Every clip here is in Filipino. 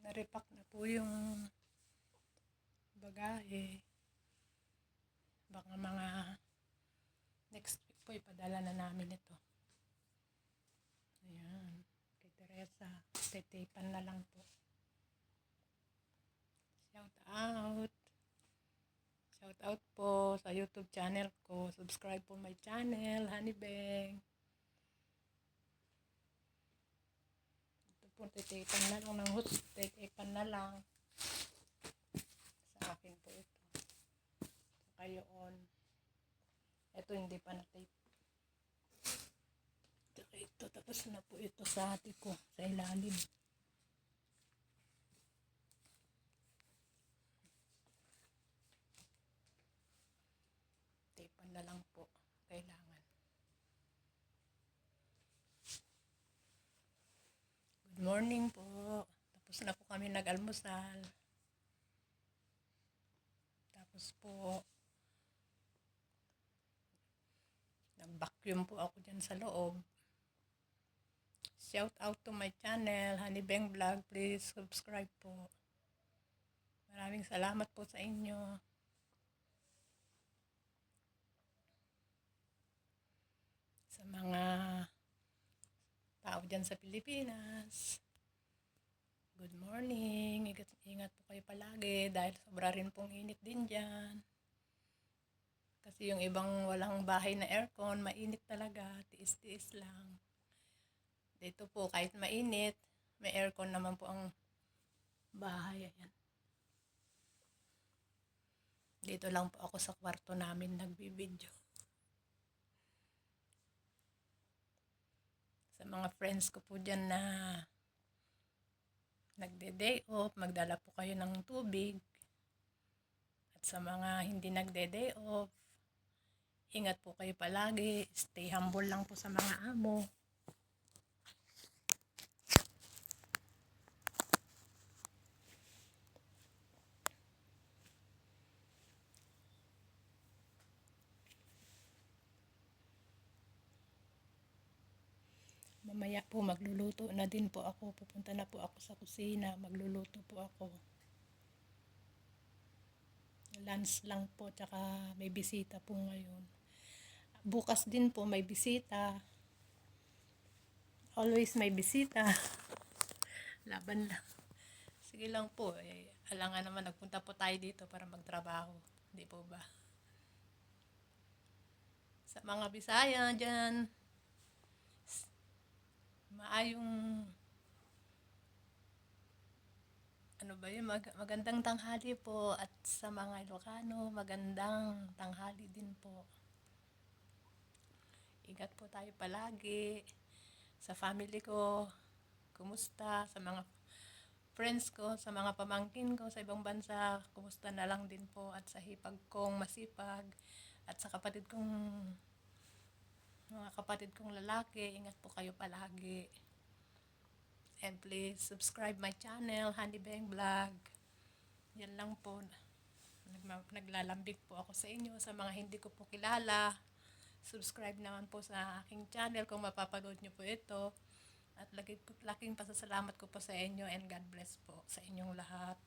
Naripak na po yung bagahe. Baka mga next week po ipadala na namin ito. Ayan, kay Teresa. Titipan na lang po. Shout out. Shout out po sa YouTube channel ko. Subscribe po my channel, Honey Beng. Ito po, titipan na lang ng host. Titipan na lang. Sa akin po ito. Saka yun. Ito hindi pa na-tape. Saka ito, tapos na po ito sa ate ko, sa ilalim. Tapean na lang po. Kailangan. Good morning po. Tapos na po kami nag-almusal. Tapos po, nag-vacuum po ako dyan sa loob. Shout out to my channel, Honey Beng Vlog. Please subscribe po. Maraming salamat po sa inyo. Sa mga tao dyan sa Pilipinas. Good morning. Ingat po kayo palagi dahil sobra rin pong init din dyan. Kasi yung ibang walang bahay na aircon, mainit talaga. Tiis-tiis lang. Dito po, kahit mainit, may aircon naman po ang bahay. Ayan. Dito lang po ako sa kwarto namin nagbibideo. Sa mga friends ko po dyan na nagde-day off, magdala po kayo ng tubig. At sa mga hindi nagde-day off, ingat po kayo palagi. Stay humble lang po sa mga amo. Mamaya po magluluto na din po ako. Pupunta na po ako sa kusina. Magluluto po ako. Lunch lang po. Tsaka may bisita po ngayon. Bukas din po may bisita. Always may bisita. Laban lang. Sige lang po. Alangan naman nagpunta po tayo dito para magtrabaho. Hindi po ba? Sa mga Bisaya dyan, maayong magandang tanghali po, at sa mga Ilocano, magandang tanghali din po. Ingat po tayo palagi. Sa family ko, kumusta? Sa mga friends ko, sa mga pamangkin ko sa ibang bansa, kumusta na lang din po. At sa hipag kong masipag, at sa mga kapatid kong lalaki, ingat po kayo palagi. And please subscribe my channel, Honey Beng Vlog. Yan lang po. Naglalambing po ako sa inyo. Sa mga hindi ko po kilala, subscribe naman po sa aking channel kung mapapanood nyo po ito. At laking pasasalamat ko po sa inyo, and God bless po sa inyong lahat.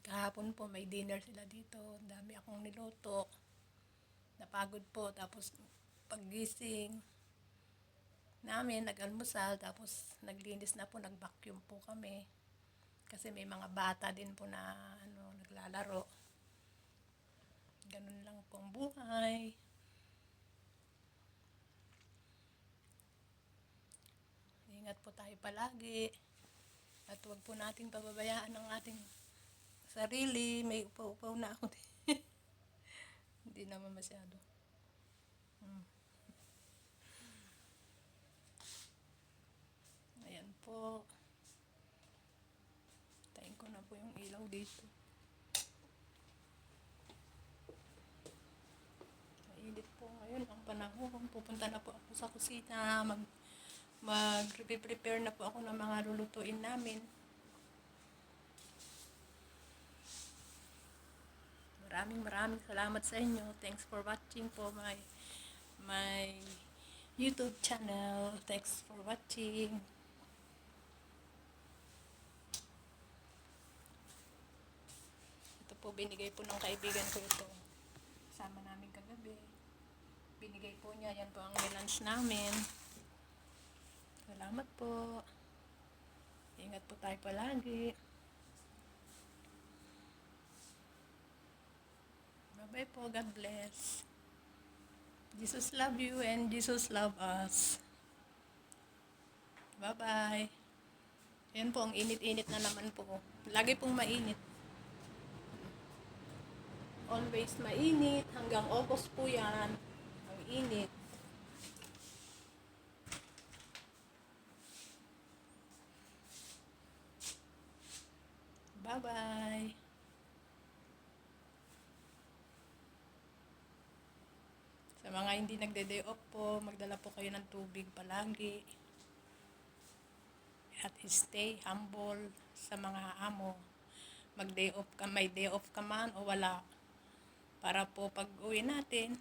Kahapon po may dinner sila dito. Ang dami akong niluto. Napagod po. Tapos paggising namin, nag-almusal. Tapos naglinis na po, nag-vacuum po kami. Kasi may mga bata din po na naglalaro. Ganun lang po ang buhay. Ingat po tayo palagi. At huwag po nating pababayaan ang ating sarili. May upaw-upaw na ako. Hindi naman masyado. Ayan po. Tayin ko na po yung ilaw dito. Mainit po ngayon ang panahon. Pupunta na po ako sa kusina. Mag-prepare na po ako ng mga lulutuin namin. Maraming salamat sa inyo. Thanks for watching po my my YouTube channel. Thanks for watching. Ito po, binigay po ng kaibigan ko ito. Kasama namin kagabi. Binigay po niya. Yan po ang lunch namin. Salamat po. Ingat po tayo palagi. Bye-bye po. God bless. Jesus love you and Jesus love us. Bye-bye. Yan po, ang init-init na naman po. Lagi pong mainit. Always mainit. Hanggang August po yan. Ang init. Bye-bye. Sa mga hindi nagde-day off po, magdala po kayo ng tubig palagi. At stay humble sa mga amo. Mag-day off ka, may day off ka man o wala. Para po pag uwi natin,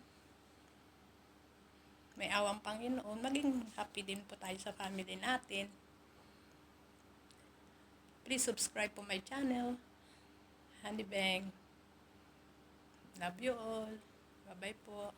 may awang Panginoon, maging happy din po tayo sa family natin. Please subscribe po my channel, Honey Bang. Love you all. Bye-bye po.